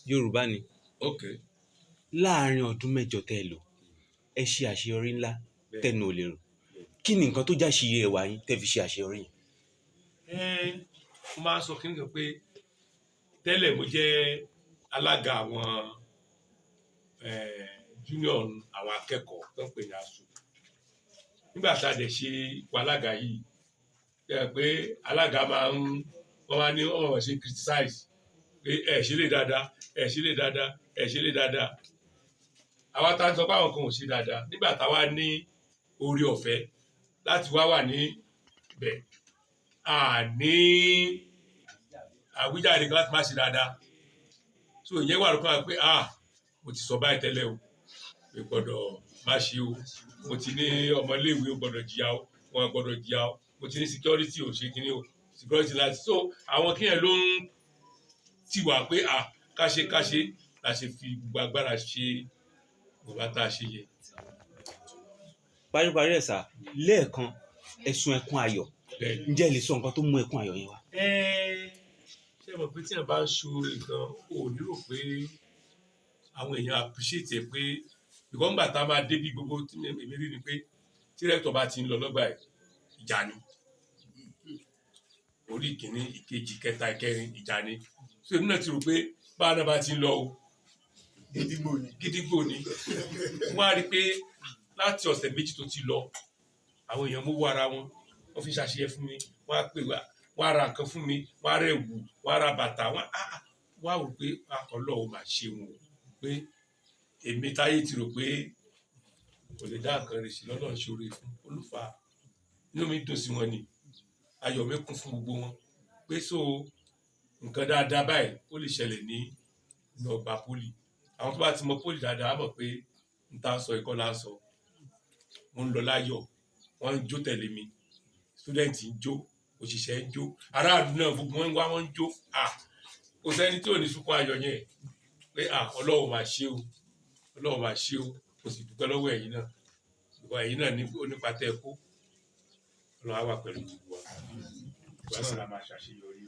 Yorùbá ni. Okay. Láàárín ọdún mẹ́jọ tẹ́ ẹ lò ẹ ṣe àṣeyọrí ńlá tẹnu ò lè rò. Kí ni nǹkan tó já ṣiyè ẹwà yín tẹ́ fi ṣe àṣeyọrí yẹn? Mo máa ń sọ kí n kan pé tẹ́lẹ̀ mo jẹ́ alága àwọn junior àwọn akẹ́kọ̀ọ́ tó ń pè ní ASUU. Nígbà tá a dẹ̀ ṣe ipò alága yìí pé alága wọ́n máa ní wọ́n ṣe criticize pé ẹ ṣe lè dáadáa ẹ ṣe lè dáadáa ẹ ṣe lè dáadáa. Àwa tá a sọ pé àwọn kan ò ṣe dáadáa nígbà táwa ní oore ọ̀fẹ́ láti wà ní ibẹ̀ ní àwíjàre kan láti má ṣe dáadáa. So ìyẹn wà lókàn pé mo ti sọ báyìí tẹ́lẹ̀ o pé gbọ́dọ̀ má ṣe o, mo ti ní ọmọléèwé o gbọ́dọ̀ jìyà o, wọn gbọ́dọ̀ jìyà o, mo ti ní security o ṣe kíní o, security láti. So àwọn kíyẹn ló ń tì wá pé káṣe la ṣe fi gbogbo agbára ṣe bàbá tá a ṣe yẹ. Paríparí ẹ̀ sà lẹ́ẹ̀kan ẹ̀sùn ẹkún ayọ̀ ǹjẹ́ ẹ lè sọ nǹkan tó mú ẹkún ayọ̀ yẹn wá? Ṣé ẹ mọ̀ pé tí èèyàn bá ń ṣoore nǹkan ò lérò pé àwọn èèyàn appreciate ẹ pé ìkọ́ ńgbà tá a máa débi gbogbo tí èmi rí ni pé tí rẹ́tọ̀ bá ti ń lọ lọ́gbà ìjà ni orí ìkíní ìkejì ìkẹta ìkẹrin ìjà ni. So èmi náà ti rò pé báwa náà bá ti ń lọ o gidigbo ni wọ́n á rí i pé láti ọ̀sẹ̀ méjì tó ti lọ àwọn èèyàn mú wá ara wọn wọ́n fi ṣàṣeyẹ fún mi wọ́n á pè wọ́n á ra nǹkan fún mi wọ́n á rẹ̀ wù wọ́n á ra bàtà wọ́n á wò pé Ọlọ́run máa ṣe wọn pé èmi táyé ti rò pé kò lè dá nǹkan rẹ̀ sí lọ́nà ìṣòro fún olùfà inú mi dùn sí wọn ni ayọ̀ mi kún fún gbogbo wọn pé so nǹkan dáadáa báyìí ó lè ṣẹlẹ̀ ní ọgbà poli àwọn tó bá ti mọ poli dáadáa á mọ̀ pé n ta sọ ìkọlà sọ mo ń lọ láyọ̀ wọ́n ń jó tẹ̀lé mi student ń jó òṣìṣẹ́ ń jó aráàlú náà gbogbo wọn ń wá wọn ń jó kò sẹ́ni tí ò ní sunkún ayọ̀ yẹn pé Ọlọ́run máa ṣe o Ọlọ́run máa ṣe o kò sì dúpẹ́ lọ́wọ́ ẹ̀yin náà ìwà ẹ̀yin náà nípa tẹ́ ẹ kó Ọlọ́run á wà pẹ̀lú gbogbo wa ìwà náà la máa ṣàṣeyọrí.